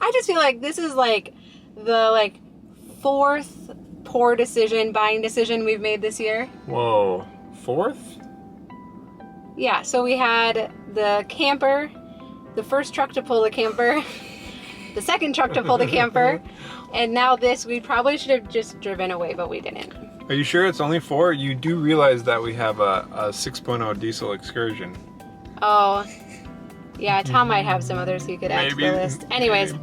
I just feel like this is like the fourth poor buying decision we've made this year. Whoa, fourth? Yeah, so we had the camper, the first truck to pull the camper, the second truck to pull the camper, and now this. We probably should have just driven away, but we didn't. Are you sure it's only 4? You do realize that we have a 6.0 diesel Excursion. Oh, yeah, Tom might have some others he could add to the list. Anyways,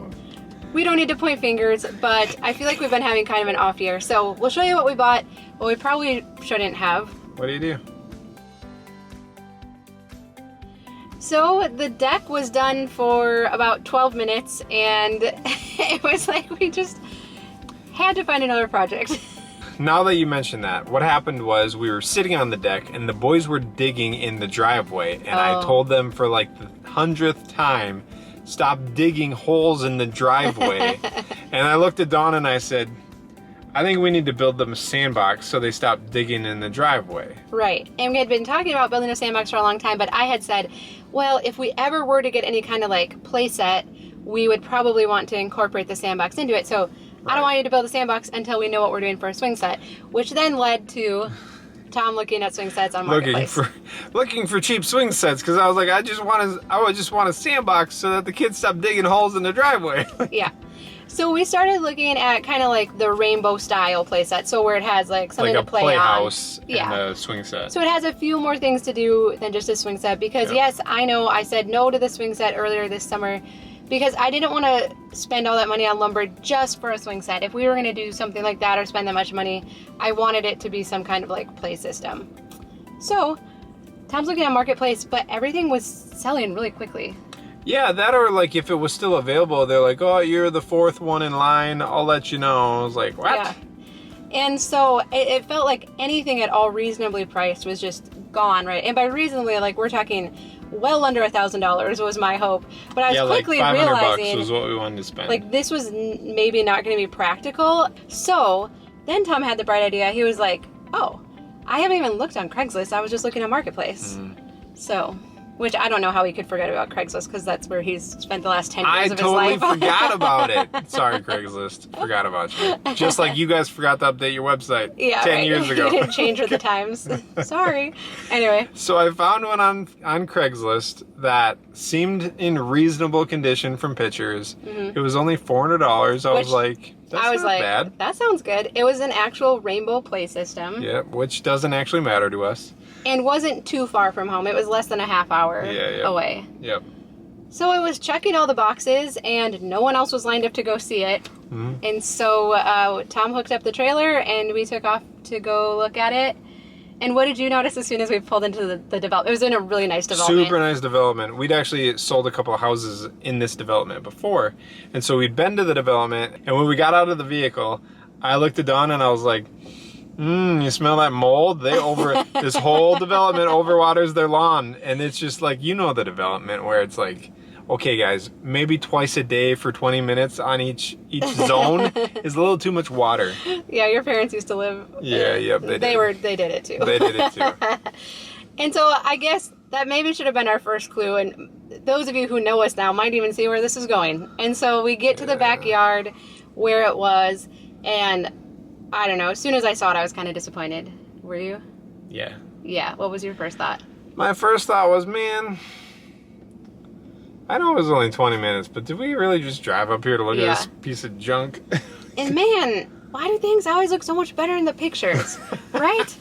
we don't need to point fingers, but I feel like we've been having kind of an off year. So we'll show you what we bought, what we probably shouldn't have. What do? So the deck was done for about 12 minutes, and it was like we just had to find another project. Now that you mentioned that, what happened was we were sitting on the deck and the boys were digging in the driveway, and I told them for like the 100th time, stop digging holes in the driveway. And I looked at Dawn and I said, I think we need to build them a sandbox so they stop digging in the driveway. Right, and we had been talking about building a sandbox for a long time, but I had said, well, if we ever were to get any kind of like play set, we would probably want to incorporate the sandbox into it. So I don't want you to build a sandbox until we know what we're doing for a swing set, which then led to Tom looking at swing sets on Marketplace. Looking for cheap swing sets, because I was like, I would just want a sandbox so that the kids stop digging holes in the driveway. Yeah. So we started looking at kind of like the rainbow style play set, so where it has like something to play on. Like a playhouse and a swing set. So it has a few more things to do than just a swing set, because yes, I know I said no to the swing set earlier this summer, because I didn't want to spend all that money on lumber just for a swing set. If we were going to do something like that or spend that much money, I wanted it to be some kind of like play system. So Tom's looking at Marketplace, but everything was selling really quickly. Yeah, that, or like if it was still available, they're like, oh, you're the 4th one in line, I'll let you know. I was like, what? Yeah. And so it felt like anything at all reasonably priced was just gone, right? And by reasonably, like we're talking well under $1,000 was my hope. But I was quickly like $500 realizing was what we wanted to spend. Like this was maybe not going to be practical. So then Tom had the bright idea. He was like, oh, I haven't even looked on Craigslist. I was just looking at Marketplace. So, which I don't know how he could forget about Craigslist, because that's where he's spent the last 10 years of his life. I totally forgot about it. Sorry, Craigslist. Forgot about you. Just like you guys forgot to update your website 10 years ago. You didn't change with the times. Sorry. Anyway. So I found one on Craigslist that seemed in reasonable condition from pictures. It was only $400. I was like, that's not bad. That sounds good. It was an actual rainbow play system. Yeah, which doesn't actually matter to us. And wasn't too far from home. It was less than a half hour away. Yep. So it was checking all the boxes, and no one else was lined up to go see it. And so Tom hooked up the trailer, and we took off to go look at it. And what did you notice as soon as we pulled into the development? It was in a really nice development. Super nice development. We'd actually sold a couple of houses in this development before. And so we'd been to the development, and when we got out of the vehicle, I looked at Dawn and I was like, you smell that mold? This whole development overwaters their lawn. And it's just like, you know, the development where it's like, okay guys, maybe twice a day for 20 minutes on each zone is a little too much water. Yeah, your parents used to live. Yeah, they did it too. They did it too. And so I guess that maybe should have been our first clue, and those of you who know us now might even see where this is going. And so we get to the backyard where it was, and I don't know, as soon as I saw it, I was kind of disappointed. Were you? Yeah. Yeah, what was your first thought? My first thought was, man, I know it was only 20 minutes, but did we really just drive up here to look at this piece of junk? And man, why do things always look so much better in the pictures, right?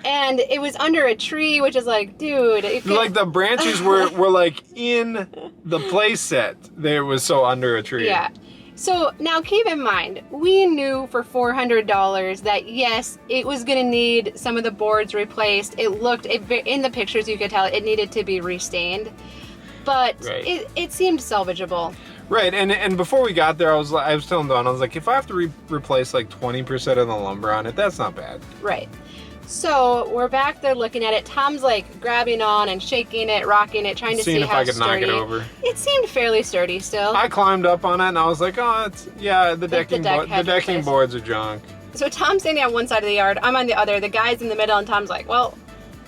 And it was under a tree, which is like, dude. Like the branches were like in the play set. They was so under a tree. Yeah. So now keep in mind, we knew for $400 that yes, it was going to need some of the boards replaced. It looked, in the pictures you could tell it needed to be restained, but it seemed salvageable. Right, and before we got there, I was telling Dawn, I was like, if I have to replace like 20% of the lumber on it, that's not bad. Right. So we're back there looking at it. Tom's like grabbing on and shaking it, rocking it, trying to see how sturdy. Seeing if I could knock it over. It seemed fairly sturdy still. I climbed up on it and I was like, oh, the decking boards are junk. So Tom's standing on one side of the yard, I'm on the other. The guy's in the middle, and Tom's like, well,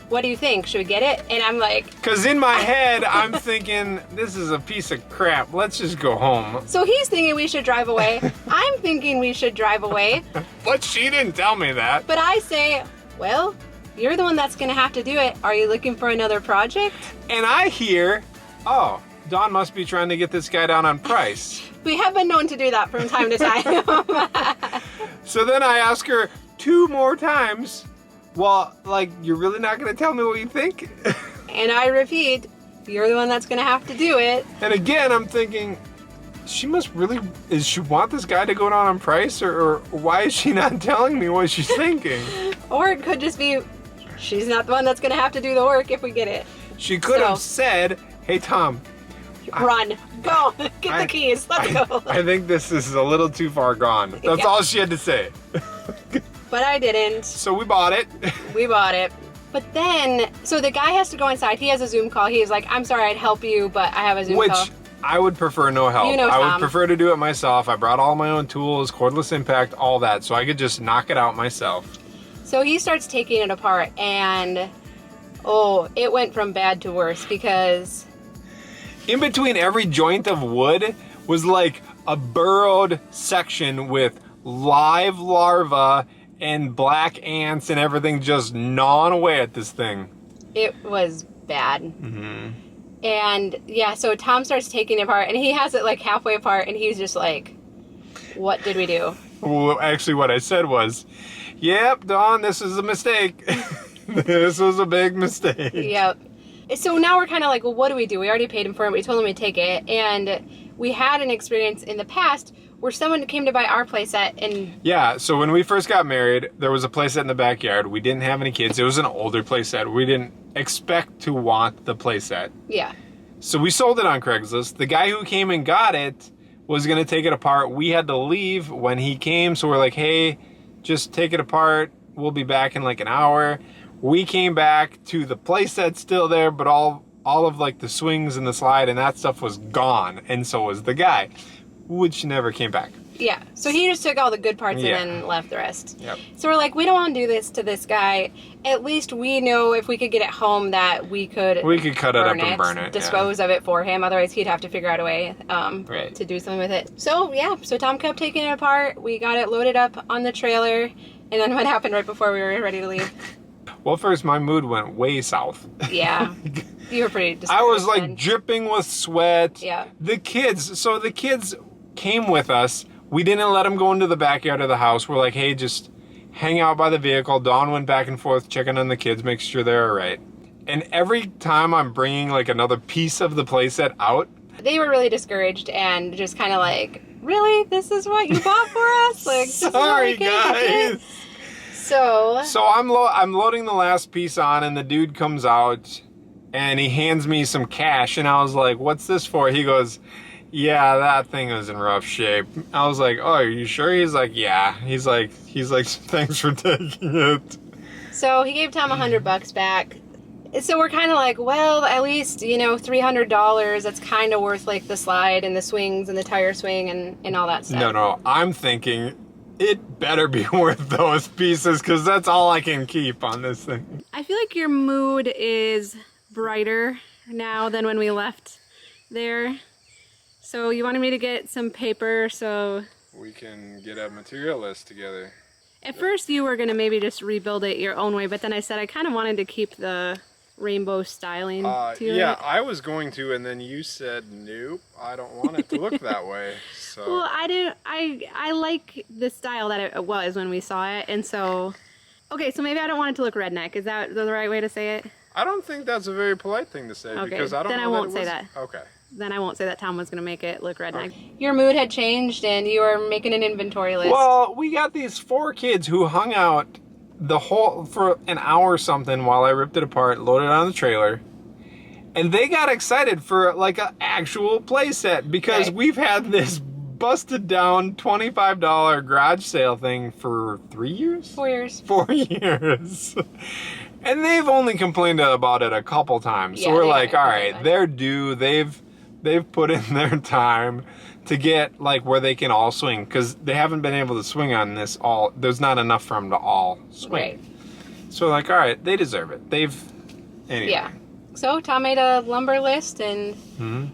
what do you think? Should we get it? And I'm like... Because in my head, I'm thinking, this is a piece of crap. Let's just go home. So he's thinking we should drive away. I'm thinking we should drive away. But she didn't tell me that. But I say, well, you're the one that's going to have to do it. Are you looking for another project? And I hear, oh, Dawn must be trying to get this guy down on price. We have been known to do that from time to time. So then I ask her 2 more times, well, like, you're really not going to tell me what you think? And I repeat, you're the one that's going to have to do it. And again, I'm thinking, she must really, does she want this guy to go down on price? Or why is she not telling me what she's thinking? Or it could just be, she's not the one that's going to have to do the work if we get it. She could have said, hey, Tom. Run. Go. Get the keys. Let's go. I think this is a little too far gone. That's all she had to say. But I didn't. So we bought it. We bought it. But then, so the guy has to go inside. He has a Zoom call. He's like, I'm sorry, I'd help you, but I have a Zoom call. Which I would prefer no help. You know, I would Tom. prefer to do it myself. I brought all my own tools, cordless impact, all that. So I could just knock it out myself. So he starts taking it apart and, oh, it went from bad to worse because... In between every joint of wood was like a burrowed section with live larvae and black ants and everything just gnawing away at this thing. It was bad. Mm-hmm. And yeah, so Tom starts taking it apart and he has it like halfway apart and he's just like, what did we do? Well, actually what I said was, yep, Dawn, this is a mistake. This was a big mistake. Yep. So now we're kind of like, well, what do? We already paid him for it. We told him to take it. And we had an experience in the past where someone came to buy our playset and... Yeah, so when we first got married, there was a playset in the backyard. We didn't have any kids. It was an older playset. We didn't expect to want the playset. Yeah. So we sold it on Craigslist. The guy who came and got it was going to take it apart. We had to leave when he came, so we're like, hey, just take it apart. We'll be back in like an hour. We came back to the playset still there, but all of like the swings and the slide and that stuff was gone, and so was the guy, which never came back. Yeah, so he just took all the good parts and then left the rest. Yep. So we're like, we don't want to do this to this guy. At least we know if we could get it home that we could cut it up and burn it. Dispose of it for him. Otherwise, he'd have to figure out a way to do something with it. So yeah, so Tom kept taking it apart. We got it loaded up on the trailer. And then what happened right before we were ready to leave? Well, first my mood went way south. Yeah, you were pretty discouraged. I was like dripping with sweat. Yeah. The kids came with us. We didn't let them go into the backyard of the house. We're like, hey, just hang out by the vehicle. Dawn went back and forth checking on the kids, make sure they're all right. And every time I'm bringing like another piece of the playset out, they were really discouraged and just kind of like, really? This is what you bought for us? Like, sorry, guys. So I'm loading the last piece on, and the dude comes out and he hands me some cash, and I was like, what's this for? He goes, yeah, that thing is in rough shape. I was like, oh, are you sure? He's like, yeah. He's like, thanks for taking it. So he gave Tom $100 back. So we're kind of like, well, at least, you know, $300. That's kind of worth like the slide and the swings and the tire swing and all that stuff. No, I'm thinking it better be worth those pieces because that's all I can keep on this thing. I feel like your mood is brighter now than when we left there. So you wanted me to get some paper so... we can get a material list together. At first you were going to maybe just rebuild it your own way, but then I said I kind of wanted to keep the rainbow styling to it. Yeah, I was going to, and then you said, nope, I don't want it to look that way. So. Well, I like the style that it was when we saw it, and so... Okay, so maybe I don't want it to look redneck. Is that the right way to say it? I don't think that's a very polite thing to say, okay, because I don't then know I won't that it say was... that. Okay. Then I won't say that Tom was going to make it look redneck. Okay. Your mood had changed and you were making an inventory list. Well, we got these 4 kids who hung out for an hour or something while I ripped it apart, loaded it on the trailer. And they got excited for like an actual play set because we've had this busted down $25 garage sale thing for 3 years? 4 years. 4 years. And they've only complained about it a couple times. So we're like, all right, they're due. They've put in their time to get like where they can all swing because they haven't been able to swing on this all. There's not enough for them to all swing. Right. So we're like, all right, they deserve it. They've Anyway. Yeah. So Tom made a lumber list and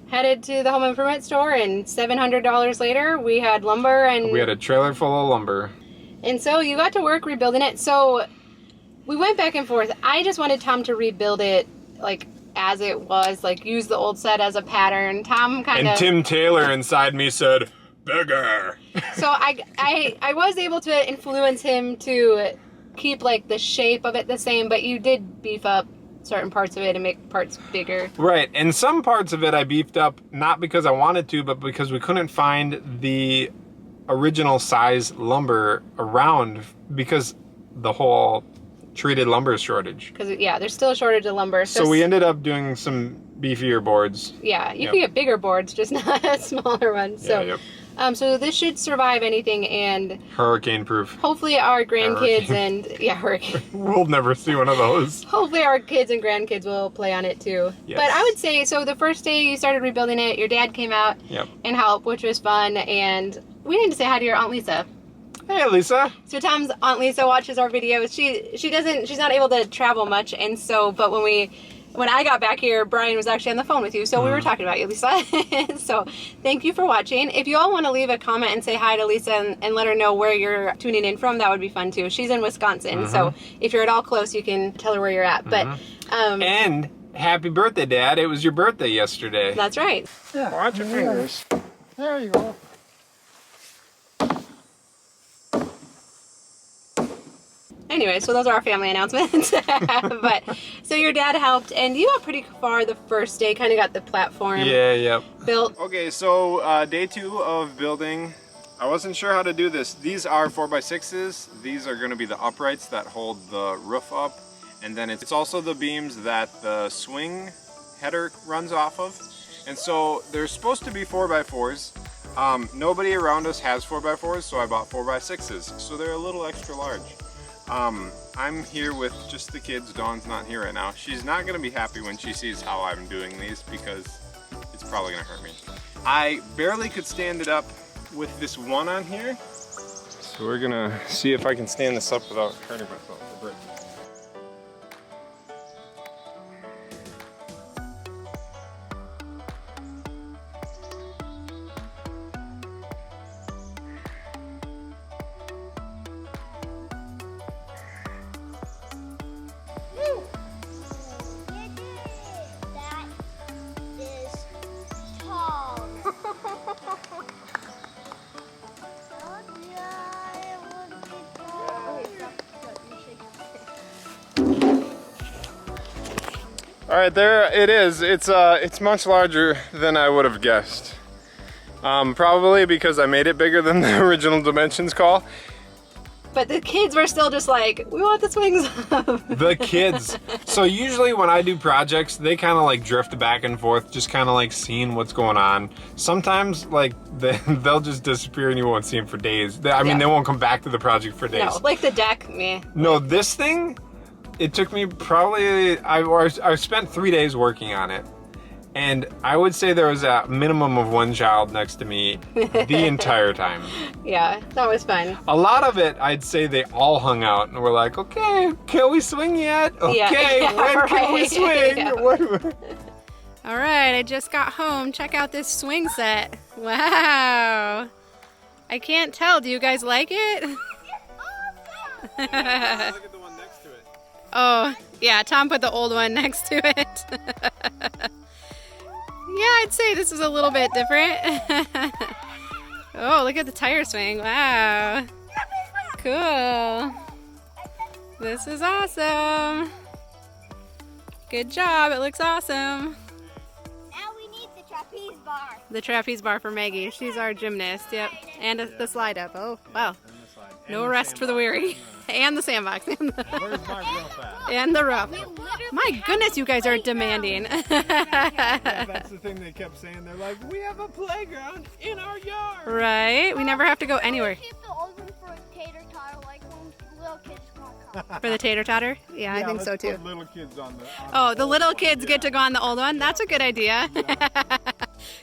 headed to the home improvement store, and $700 later we had lumber, and we had a trailer full of lumber. And so you got to work rebuilding it. So we went back and forth. I just wanted Tom to rebuild it like as it was, like use the old set as a pattern. Tom kind of... And Tim Taylor inside me said, bigger. So I was able to influence him to keep like the shape of it the same, but you did beef up certain parts of it and make parts bigger. Right, and some parts of it I beefed up not because I wanted to, but because we couldn't find the original size lumber around because the whole treated lumber shortage. Because yeah, there's still a shortage of lumber. So we ended up doing some beefier boards. Yeah, you can get bigger boards, just not smaller ones. So, so this should survive anything and hurricane proof. Hopefully our grandkids hurricane. We'll never see one of those. Hopefully our kids and grandkids will play on it too. Yes. But I would say, so the first day you started rebuilding it, your dad came out and helped, which was fun. And we need to say hi to your Aunt Lisa. Hey, Lisa. So Tom's Aunt Lisa watches our videos. She's not able to travel much, and so, but when I got back here, Brian was actually on the phone with you, so we were talking about you, Lisa. So thank you for watching. If you all want to leave a comment and say hi to Lisa and let her know where you're tuning in from, that would be fun too. She's in Wisconsin, so if you're at all close, you can tell her where you're at. But and happy birthday, Dad. It was your birthday yesterday. That's right. Yeah. Watch your fingers. There you go. Anyway, so those are our family announcements. But so your dad helped, and you got pretty far the first day, kind of got the platform built. Okay, so day 2 of building. I wasn't sure how to do this. These are 4x6s. These are going to be the uprights that hold the roof up, and then it's also the beams that the swing header runs off of. And so they're supposed to be 4x4s. Nobody around us has 4x4s, so I bought 4x6s. So they're a little extra large. I'm here with just the kids. Dawn's not here right now. She's not going to be happy when she sees how I'm doing these because it's probably going to hurt me. I barely could stand it up with this one on here. So we're going to see if I can stand this up without hurting myself or breaking. All right, there it is. It's much larger than I would have guessed. Probably because I made it bigger than the original dimensions call. But the kids were still just like, we want the swings up. The kids. So usually when I do projects, they kind of like drift back and forth, just kind of like seeing what's going on. Sometimes like they'll just disappear and you won't see them for days. I mean, they won't come back to the project for days. No, like the deck, meh. No, this thing, it took me probably, I spent 3 days working on it. And I would say there was a minimum of one child next to me the entire time. Yeah, that was fun. A lot of it, I'd say they all hung out and were like, okay, can we swing yet? Okay, when can we swing? Yeah. All right, I just got home. Check out this swing set. Wow. I can't tell. Do you guys like it? Look at the one next to it. Oh, yeah, Tom put the old one next to it. Yeah, I'd say this is a little bit different. Oh, look at the tire swing. Wow. Cool. This is awesome. Good job. It looks awesome. Now we need the trapeze bar. The trapeze bar for Maggie. She's our gymnast. Yep. And the slide up. Oh, wow. No rest for the weary. And the sandbox. Where's my real fat? And the rough. My goodness, you guys are demanding. Yeah, that's the thing they kept saying. They're like, we have a playground in our yard. Right? We never have to go anywhere. Keep the old one for a tater tot, like when little kids come. For the tater totter? Yeah, I think so too. Put little kids on the Oh, the little kids get to go on the old one? That's a good idea.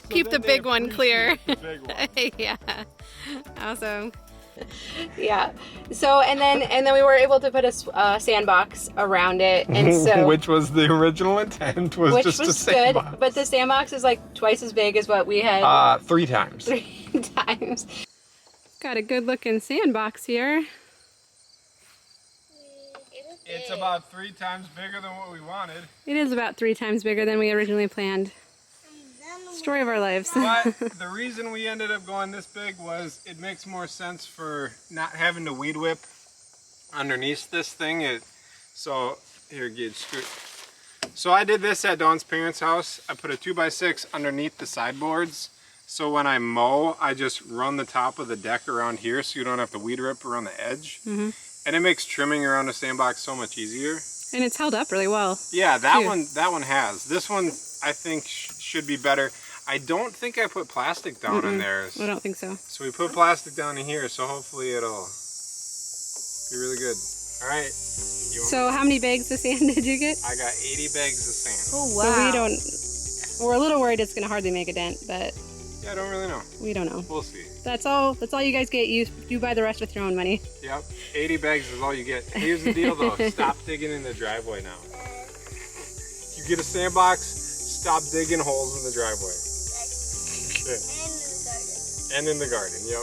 Keep the big one clear. The big one. Yeah. Awesome. Yeah. So and then we were able to put a sandbox around it, and so which was the original intent, was which just a was sandbox. good. But the sandbox is like twice as big as what we had 3 times. 3 times. Got a good looking sandbox here. It's about 3 times bigger than what we wanted. It is about 3 times bigger than we originally planned. Story of our lives. But the reason we ended up going this big was it makes more sense for not having to weed whip underneath this thing. So here, Gage, scoot. So I did this at Dawn's parents' house. I put a 2x6 underneath the sideboards. So when I mow, I just run the top of the deck around here so you don't have to weed rip around the edge. Mm-hmm. And it makes trimming around a sandbox so much easier. And it's held up really well. Yeah, that one has. This one I think should be better. I don't think I put plastic down in there. I don't think so. So we put plastic down in here, so hopefully it'll be really good. All right. So how many bags of sand did you get? I got 80 bags of sand. Oh wow. So we're a little worried it's gonna hardly make a dent, but yeah, I don't really know. we don't know. We'll see. That's all you guys get. You buy the rest with your own money. Yep, 80 bags is all you get. Here's the deal though, stop digging in the driveway now. You get a sandbox, stop digging holes in the driveway. And in the garden, yep.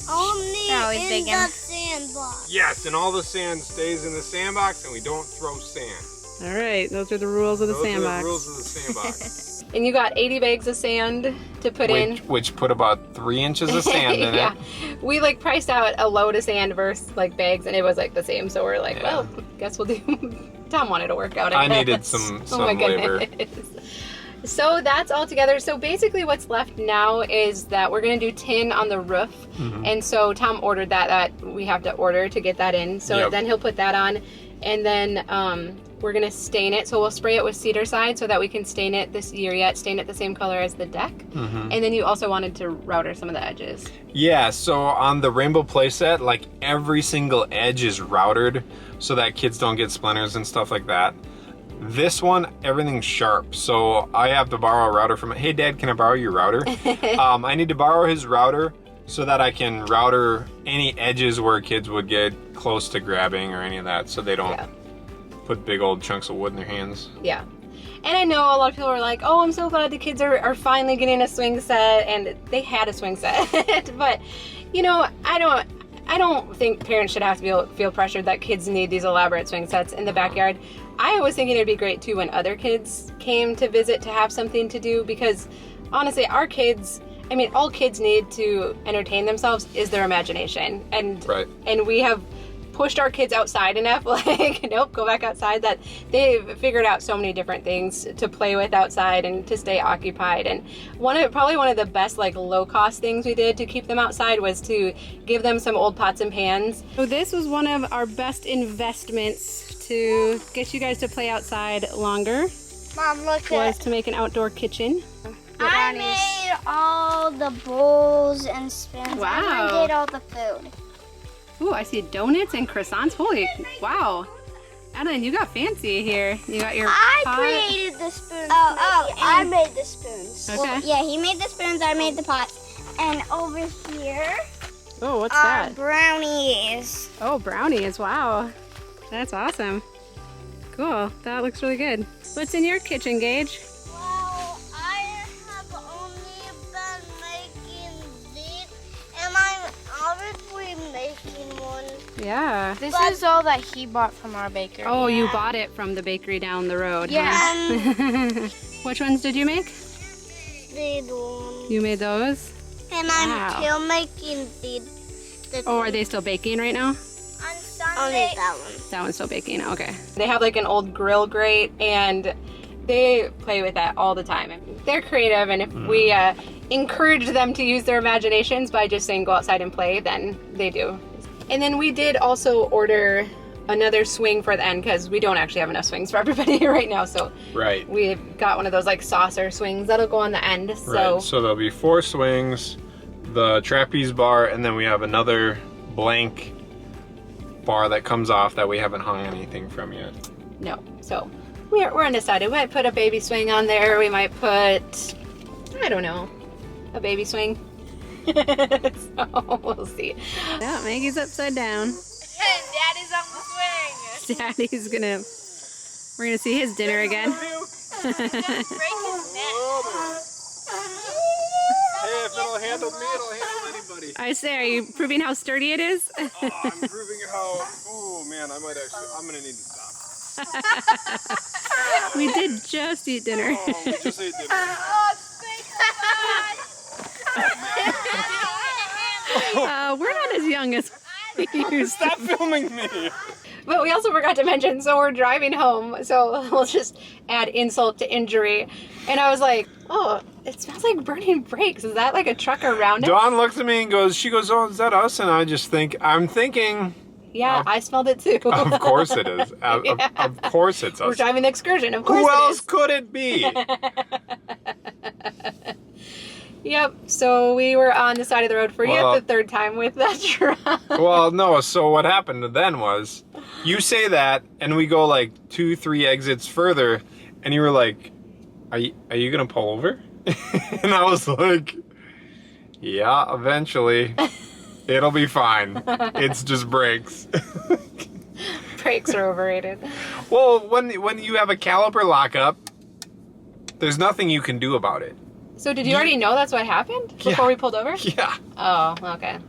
Only in the sandbox. Yes, and all the sand stays in the sandbox and we don't throw sand. All right, those are the rules of the sandbox. Those are the rules of the sandbox. And you got 80 bags of sand to put in. Which put about 3 inches of sand in yeah. it. We like priced out a load of sand versus like bags, and it was like the same. So we're like, well, guess we'll do. Tom wanted to work out. I needed some labor. So that's all together. So basically what's left now is that we're gonna do tin on the roof. Mm-hmm. And so Tom ordered that we have to order to get that in. So then he'll put that on, and then we're gonna stain it. So we'll spray it with cedar side so that we can stain it this year yet, stain it the same color as the deck. Mm-hmm. And then you also wanted to router some of the edges. Yeah, so on the rainbow playset, like every single edge is routered so that kids don't get splinters and stuff like that. This one, everything's sharp, so I have to borrow a router from it. Hey Dad, can I borrow your router? I need to borrow his router so that I can router any edges where kids would get close to grabbing or any of that, so they don't put big old chunks of wood in their hands. Yeah. And I know a lot of people are like, oh, I'm so glad the kids are finally getting a swing set, and they had a swing set. But, you know, I don't think parents should have to feel pressured that kids need these elaborate swing sets in the backyard. I was thinking it'd be great too when other kids came to visit to have something to do, because honestly, our kids, I mean, all kids need to entertain themselves is their imagination. And we have pushed our kids outside enough, like, nope, go back outside, that they've figured out so many different things to play with outside and to stay occupied. And probably one of the best, like, low-cost things we did to keep them outside was to give them some old pots and pans. So this was one of our best investments to get you guys to play outside longer. Mom, look was to make an outdoor kitchen. I made all the bowls and spoons. Wow. And I did all the food. Ooh, I see donuts and croissants. Holy, wow. Adeline, you got fancy here. You got your pot. I created the spoons. I made the spoons. Okay. Well, yeah, he made the spoons, I made the pots. And over here oh, what's are that? brownies. Oh, brownies, wow. That's awesome. Cool, that looks really good. What's in your kitchen, Gage? Well, I have only been making these, and I'm obviously making one. Yeah. This is all that he bought from our bakery. Oh, you bought it from the bakery down the road. Yeah. Huh? Which ones did you make? These ones. You made those? And I'm still making the Oh, are they still baking right now? on Sunday. That one. That one's still baking, okay. They have like an old grill grate, and they play with that all the time. They're creative, and if we encourage them to use their imaginations by just saying go outside and play, then they do. And then we did also order another swing for the end, because we don't actually have enough swings for everybody right now, so we've got one of those like saucer swings that'll go on the end. So there'll be 4 swings, the trapeze bar, and then we have another blank bar that comes off that we haven't hung anything from yet. No, so we're undecided. We might put a baby swing on there. We might put, I don't know, a baby swing. So we'll see. Yeah, Maggie's upside down. Daddy's on the swing. Daddy's gonna, we're gonna see his dinner again. Break his neck. Hey, if it'll handle me, it'll handle anybody. I say, are you proving how sturdy it is? I'm proving how. Oh man, I'm gonna need to stop. We did just eat dinner. Oh, we just ate dinner. Oh, thank God. We're not as young as we used to. Stop filming me. But we also forgot to mention, so we're driving home, so we'll just add insult to injury. And I was like, oh, it smells like burning brakes. Is that like a truck around it? Dawn looks at me and goes, oh, is that us? And I'm thinking, Yeah, I smelled it too. of course it is. Yeah. Of course it's We're us. driving the excursion, of course Who it else is. could it be? Yep, so we were on the side of the road for yet the third time with that truck. Well, no, so what happened then was, you say that, and we go like 2-3 exits further, and you were like, are you gonna pull over? And I was like, yeah, eventually. It'll be fine. It's just brakes. Brakes are overrated. Well, when you have a caliper lockup, there's nothing you can do about it. So did you already know that's what happened before we pulled over? Yeah. Oh, okay.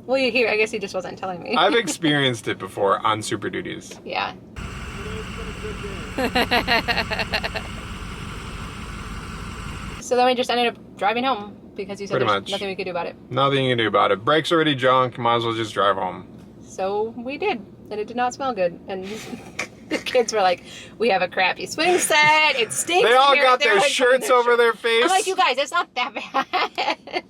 Well, I guess he just wasn't telling me. I've experienced it before on Super Duties. Yeah. So then we just ended up driving home because you said Pretty there's much. nothing we could do about it. Nothing you can do about it. Brakes already junk, might as well just drive home. So we did, and it did not smell good. And the kids were like, we have a crappy swing set, it stinks. They all here." got They were, their like, shirts putting over their face. I'm like, you guys, it's not that bad.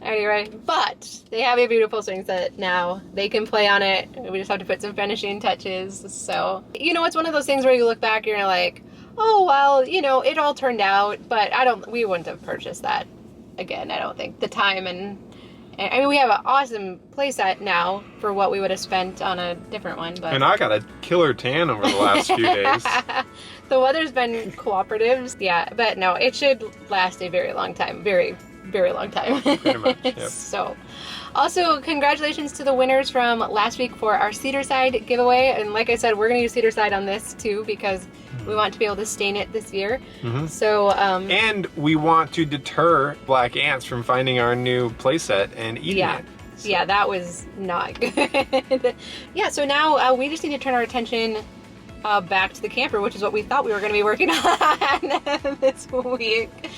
Anyway, but they have a beautiful swing set now. They can play on it. We just have to put some finishing touches. So, it's one of those things where you look back and you're like, oh, well, it all turned out, but we wouldn't have purchased that again. I don't think the time and I mean, we have an awesome playset now for what we would have spent on a different one, but. And I got a killer tan over the last few days. The weather's been cooperative. Yeah, but no, it should last a very long time. Very, very long time. Pretty much, yep. So, also, congratulations to the winners from last week for our Cedarside giveaway. And like I said, we're going to use Cedarside on this too because we want to be able to stain it this year. Mm-hmm. So, And we want to deter black ants from finding our new playset and eating it. So. Yeah, that was not good. Yeah, so now we just need to turn our attention back to the camper, which is what we thought we were going to be working on this week.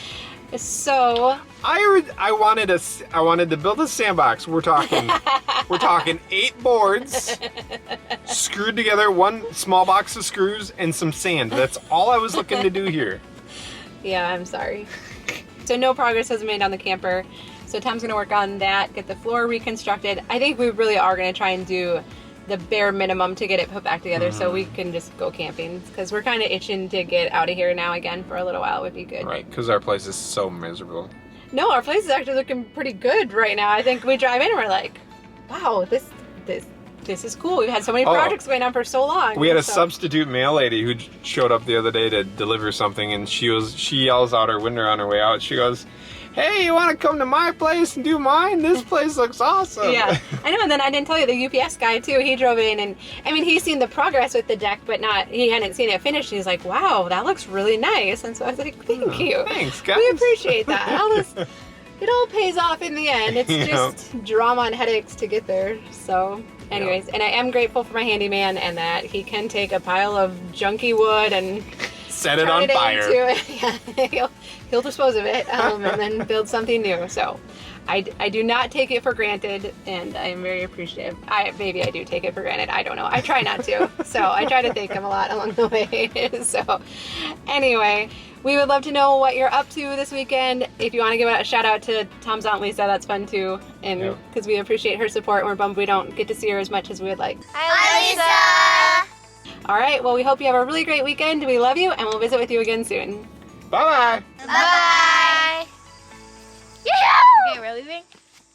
So I wanted to build a sandbox. We're talking 8 boards screwed together, one small box of screws and some sand. That's all I was looking to do here. yeah, I'm sorry. So no progress has been made on the camper. So Tom's gonna work on that, get the floor reconstructed. I think we really are gonna try and do the bare minimum to get it put back together so we can just go camping, because we're kind of itching to get out of here now again for a little while. Would be good. Right, because our place is so miserable. No, our place is actually looking pretty good right now. I think we drive in and we're like, wow, this is cool. We've had so many projects going on for so long. We had a So- substitute mail lady who showed up the other day to deliver something, and she yells out her window on her way out. She goes, "Hey, you want to come to my place and do mine? This place looks awesome." Yeah, I know. And then I didn't tell you, the UPS guy too, he drove in and I mean, he's seen the progress with the deck, but he hadn't seen it finished. And he's like, wow, that looks really nice. And so I was like, thank you. Thanks, guys. We appreciate that. It all pays off in the end. It's just drama and headaches to get there. So anyways, and I am grateful for my handyman and that he can take a pile of junky wood and set it turn on it fire. Yeah, he'll dispose of it and then build something new. So I do not take it for granted, and I am very appreciative. Maybe I do take it for granted. I don't know. I try not to. So I try to thank him a lot along the way. So anyway, we would love to know what you're up to this weekend. If you want to give a shout out to Tom's Aunt Lisa, that's fun too. And because we appreciate her support, we're bummed we don't get to see her as much as we would like. Hi, Lisa. All right, well, we hope you have a really great weekend. We love you, and we'll visit with you again soon. Bye-bye. Bye. Okay, we're leaving.